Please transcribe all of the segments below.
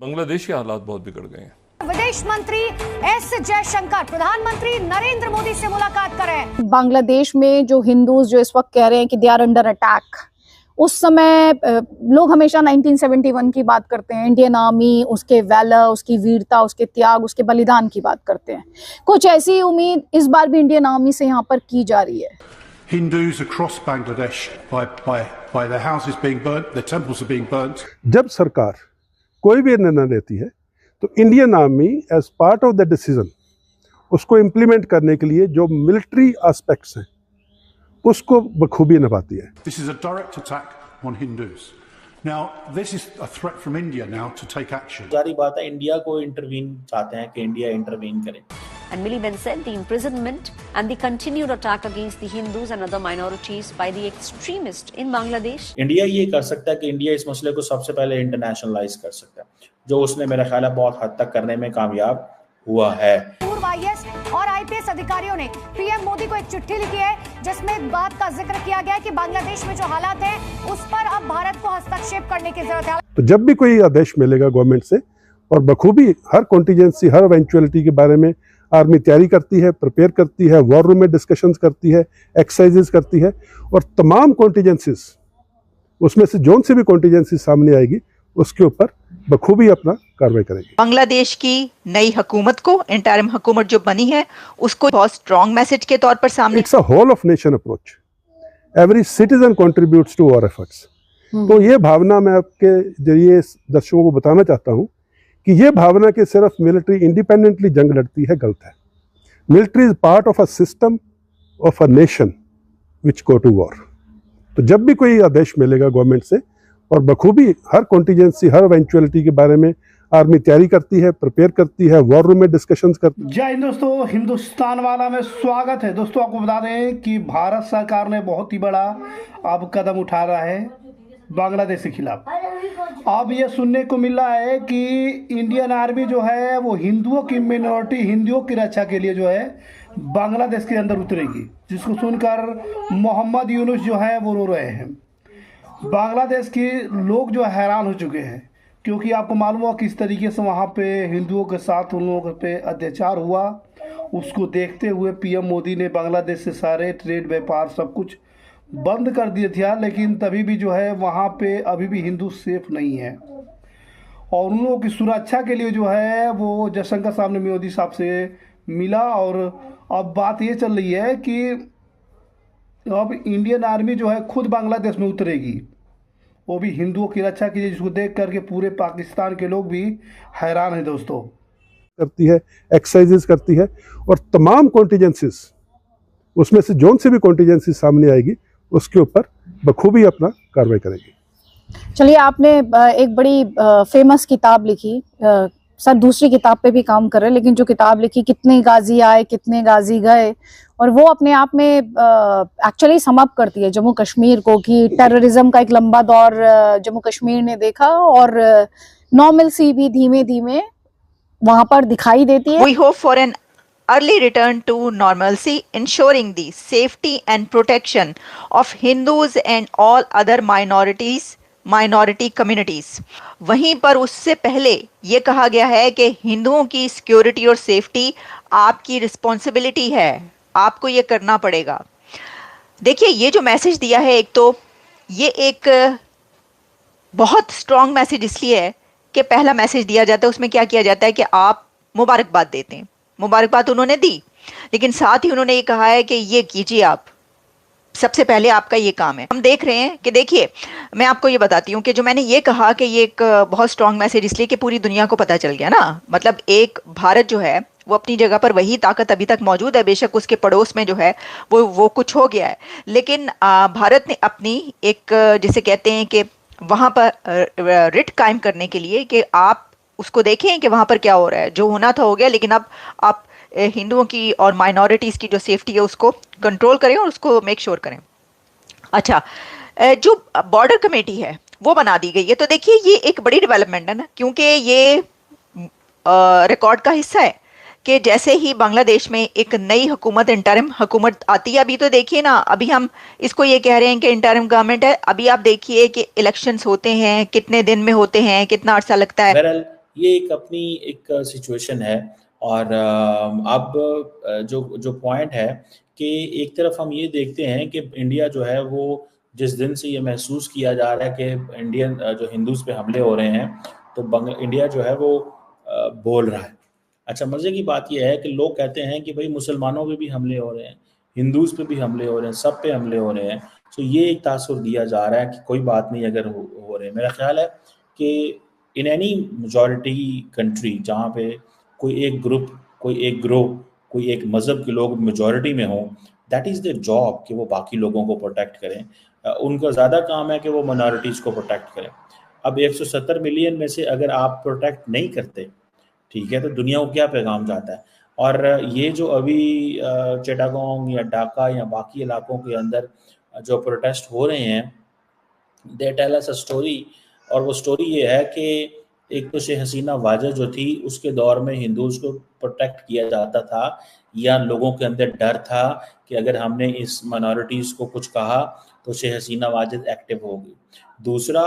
बांग्लादेश के हालात बहुत बिगड़ गए हैं। विदेश मंत्री एस जयशंकर प्रधानमंत्री नरेंद्र मोदी से मुलाकात करें। बांग्लादेश में जो हिंदूज जो इस वक्त कह रहे हैं कि दे आर अंडर अटैक, उस समय लोग हमेशा 1971 की बात करते हैं, इंडियन आर्मी, उसके वैलर, उसकी वीरता, उसके त्याग, उसके बलिदान की बात करते हैं। कुछ ऐसी उम्मीद इस बार भी इंडियन आर्मी से यहाँ पर की जा रही है। Hindus across Bangladesh by their houses being burnt, their temples are being burnt. जब सरकार कोई भी निर्णय लेती है तो Indian army as part of the decision उसको इम्प्लीमेंट करने के लिए जो मिलिट्री एस्पेक्ट्स हैं उसको बखूबी निभाती है। This is a direct attack on Hindus. Now, this is a threat from India now to take action. जारी बात है, इंडिया को इंटरवीन चाहते हैं कि इंडिया इंटरवीन करे। And Miliband said the imprisonment and the continued attack against the Hindus and other minorities by the extremists in Bangladesh. India ये कर सकता है कि इंडिया इस मसले को सबसे पहले इंटरनेशनलाइज कर सकता है, जो उसने मेरा ख्याल है बहुत हद तक करने में कामयाब हुआ है। पूर्व आईएएस और आईपीएस अधिकारियों ने पीएम मोदी को एक चिट्ठी लिखी है जिसमें एक बात का जिक्र किया गया है कि बांग्लादेश में जो हालात हैं उस पर अब भारत को हस्तक्षेप करने की जरूरत है। तो जब भी कोई आदेश मिलेगा गवर्नमेंट से, और बखूबी हर कॉन्टीजेंसी, हर इवेंचुअलिटी के बारे में आर्मी तैयारी करती है, प्रिपेयर करती है, वॉर रूम में डिस्कशंस करती है, एक्सरसाइजेस करती है, और तमाम कॉन्टीजेंसीज उसमें से जोन से भी कॉन्टीजेंसी सामने आएगी उसके ऊपर बखूबी अपना कार्रवाई करेगी। बांग्लादेश की नई हुकूमत को, इंटरिम हुकूमत जो बनी है, उसको बहुत स्ट्रॉन्ग मैसेज के तौर पर सामने। It's a whole of nation approach, every citizen contributes to our efforts. तो ये भावना मैं आपके जरिए दर्शकों को बताना चाहता हूँ कि ये भावना कि सिर्फ मिलिट्री इंडिपेंडेंटली जंग लड़ती है, गलत है। Military is part of a system of a nation which go to war. तो जब भी कोई आदेश मिलेगा गवर्नमेंट से, और बखूबी हर कॉन्टीजेंसी, हर इवेंचुअलिटी के बारे में आर्मी तैयारी करती है, प्रिपेयर करती है, वॉर रूम में डिस्कशंस करती है। जय हिंद दोस्तों, हिंदुस्तान वाला में स्वागत है। दोस्तों आपको बता दें कि भारत सरकार ने बहुत ही बड़ा अब कदम उठा रहा है बांग्लादेश के खिलाफ। अब ये सुनने को मिल रहा है कि इंडियन आर्मी जो है वो हिंदुओं की मिनॉरिटी, हिंदुओं की रक्षा के लिए जो है बांग्लादेश के अंदर उतरेगी, जिसको सुनकर मोहम्मद यूनुस जो है वो रो रहे हैं। बांग्लादेश के लोग जो हैरान हो चुके हैं, क्योंकि आपको मालूम हो किस तरीके से वहाँ पे हिंदुओं के साथ उन लोगों पे अत्याचार हुआ। उसको देखते हुए पीएम मोदी ने बांग्लादेश से सारे ट्रेड, व्यापार सब कुछ बंद कर दिए थे, लेकिन तभी भी जो है वहाँ पे अभी भी हिंदू सेफ नहीं है। और उन लोगों की सुरक्षा के लिए जो है वो जयशंकर साहब ने मोदी साहब से मिला, और अब बात ये चल रही है कि अब इंडियन आर्मी जो है खुद बांग्लादेश में उतरेगी, वो भी हिंदुओं की रक्षा के लिए, जिसको देख करके पूरे पाकिस्तान के लोग भी हैरान हैं। दोस्तों करती है, एक्सरसाइजेस करती है, और तमाम कॉन्टीजेंसीज उसमें से जोन से भी कॉन्टीजेंसी सामने आएगी उसके ऊपर बखूबी अपना कार्रवाई करेगी। चलिए, आपने एक बड़ी फेमस किताब लिखी, सर दूसरी किताब पे भी काम कर रहे हैं, लेकिन जो किताब लिखी, कितने गाजी आए कितने गाजी गए, और वो अपने आप में एक्चुअली सम अप करती है जम्मू कश्मीर को, कि टेररिज्म का एक लंबा दौर जम्मू कश्मीर ने देखा, और नॉर्मलसी भी धीमे धीमे वहां पर दिखाई देती है। We hope for an early return to normalcy, ensuring the safety and protection of Hindus and all other minority communities. वहीं पर उससे पहले ये कहा गया है कि हिंदुओं की सिक्योरिटी और सेफ्टी आपकी रिस्पॉन्सिबिलिटी है, आपको ये करना पड़ेगा। देखिए, ये जो मैसेज दिया है, एक तो ये एक बहुत स्ट्रॉन्ग मैसेज इसलिए है कि पहला मैसेज दिया जाता है, उसमें क्या किया जाता है कि आप मुबारकबाद देते हैं। मुबारकबाद उन्होंने दी, लेकिन साथ ही उन्होंने ये कहा है कि ये कीजिए, आप सबसे पहले आपका ये काम है। हम देख रहे हैं कि, देखिए मैं आपको ये बताती हूँ कि जो मैंने ये कहा कि ये एक बहुत स्ट्रॉन्ग मैसेज इसलिए कि पूरी दुनिया को पता चल गया ना, मतलब एक भारत जो है वो अपनी जगह पर वही ताकत अभी तक मौजूद है, बेशक उसके पड़ोस में जो है वो कुछ हो गया है, लेकिन भारत ने अपनी एक, जिसे कहते हैं कि वहाँ पर रिट कायम करने के लिए कि आप उसको देखें कि वहाँ पर क्या हो रहा है, जो होना था हो गया, लेकिन अब आप हिंदुओं की और माइनॉरिटीज़ की जो सेफ्टी है उसको कंट्रोल करें और उसको मेक श्योर करें। अच्छा, जो बॉर्डर कमेटी है वो बना दी गई है, तो देखिए ये एक बड़ी डेवलपमेंट है ना, क्योंकि ये रिकॉर्ड का हिस्सा है कि जैसे ही बांग्लादेश में एक नई हुकूमत, इंटरिम हुकूमत आती है, अभी तो देखिए ना, अभी हम इसको ये कह रहे हैं कि इंटरिम गवर्नमेंट है, अभी आप देखिए कि इलेक्शंस होते हैं, कितने दिन में होते हैं, कितना अर्सा लगता है। बहरहाल ये एक अपनी एक सिचुएशन है। और अब जो पॉइंट है कि एक तरफ हम ये देखते हैं कि इंडिया जो है वो जिस दिन से ये महसूस किया जा रहा है कि इंडियन जो हिंदूज पे हमले हो रहे हैं, तो इंडिया जो है वो बोल रहा है। अच्छा, मज़े की बात यह है कि लोग कहते हैं कि भाई मुसलमानों पे भी हमले हो रहे हैं, हिंदूज पे भी हमले हो रहे हैं, सब पे हमले हो रहे हैं। तो ये एक तासुर दिया जा रहा है कि कोई बात नहीं अगर हो रहे हैं। मेरा ख्याल है कि इन एनी मेजॉरिटी कंट्री जहाँ पे कोई एक ग्रुप, कोई एक ग्रोह, कोई एक मज़हब के लोग मेजॉरिटी में हों, दैट इज़ देयर जॉब कि वो बाकी लोगों को प्रोटेक्ट करें। उनका ज़्यादा काम है कि वो माइनॉरिटीज़ को प्रोटेक्ट करें। अब 170 मिलियन में से अगर आप प्रोटेक्ट नहीं करते, ठीक है, तो दुनिया को क्या पैगाम जाता है। और ये जो अभी चिटागोंग या ढाका या बाकी इलाकों के अंदर जो प्रोटेस्ट हो रहे हैं, they tell us a story. और वो स्टोरी ये है कि एक तो शेख हसीना वाजद जो थी, उसके दौर में हिंदूज को प्रोटेक्ट किया जाता था, या लोगों के अंदर डर था कि अगर हमने इस माइनॉरिटीज़ को कुछ कहा तो शेख हसीना वाजद एक्टिव होगी। दूसरा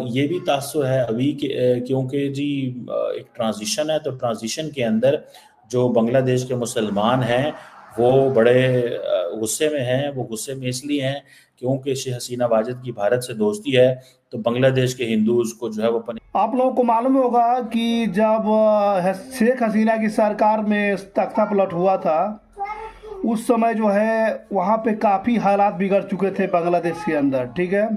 ये भी तासुर है अभी क्योंकि जी एक ट्रांजिशन है, तो ट्रांजिशन के अंदर जो बांग्लादेश के मुसलमान हैं वो बड़े गुस्से में हैं। वो गुस्से में इसलिए हैं क्योंकि शेख हसीना वाजद की भारत से दोस्ती है, तो बांग्लादेश के हिंदूज को जो है वो आप लोगों को मालूम होगा कि जब शेख हसीना की सरकार में तख्ता पलट हुआ था, उस समय जो है वहाँ पे काफ़ी हालात बिगड़ चुके थे बांग्लादेश के अंदर, ठीक है।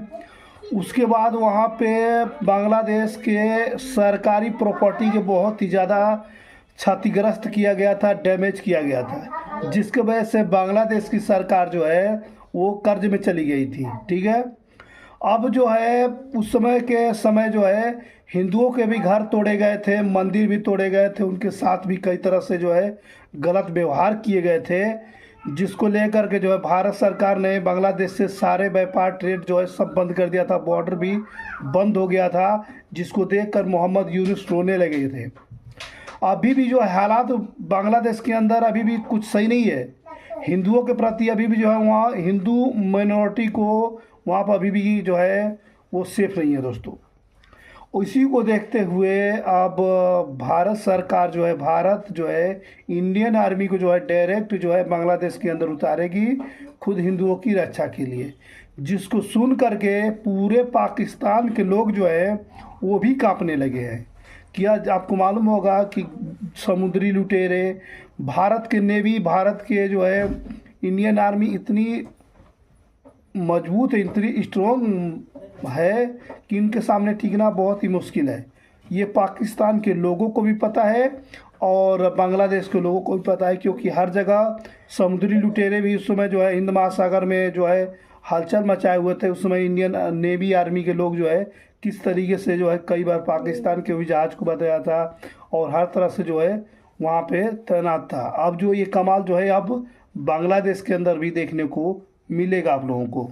उसके बाद वहाँ पे बांग्लादेश के सरकारी प्रॉपर्टी के बहुत ही ज़्यादा क्षतिग्रस्त किया गया था, डैमेज किया गया था, जिसके वजह से बांग्लादेश की सरकार जो है वो कर्ज में चली गई थी, ठीक है। अब जो है उस समय जो है हिंदुओं के भी घर तोड़े गए थे, मंदिर भी तोड़े गए थे, उनके साथ भी कई तरह से जो है गलत व्यवहार किए गए थे, जिसको लेकर के जो है भारत सरकार ने बांग्लादेश से सारे व्यापार ट्रेड जो है सब बंद कर दिया था, बॉर्डर भी बंद हो गया था, जिसको देखकर मोहम्मद यूनुस रोने लगे थे। अभी भी जो है हालात बांग्लादेश के अंदर अभी भी कुछ सही नहीं है। हिंदुओं के प्रति अभी भी जो है वहाँ हिंदू माइनॉरिटी को वहाँ पर अभी भी जो है वो सेफ नहीं है दोस्तों। उसी को देखते हुए अब भारत सरकार जो है इंडियन आर्मी को जो है डायरेक्ट जो है बांग्लादेश के अंदर उतारेगी, खुद हिंदुओं की रक्षा के लिए, जिसको सुन करके पूरे पाकिस्तान के लोग जो है वो भी कांपने लगे हैं। क्या आपको मालूम होगा कि समुद्री लुटेरे, भारत के नेवी, भारत के जो है इंडियन आर्मी इतनी मजबूत है, इतनी स्ट्रॉन्ग है कि इनके सामने टिकना बहुत ही मुश्किल है। ये पाकिस्तान के लोगों को भी पता है और बांग्लादेश के लोगों को भी पता है, क्योंकि हर जगह समुद्री लुटेरे भी उस समय जो है हिंद महासागर में जो है हलचल मचाए हुए थे। उस समय इंडियन नेवी आर्मी के लोग जो है किस तरीके से जो है कई बार पाकिस्तान के भी जहाज को बताया था और हर तरह से जो है वहाँ पे तैनात था। अब जो ये कमाल जो है अब बांग्लादेश के अंदर भी देखने को मिलेगा आप लोगों को।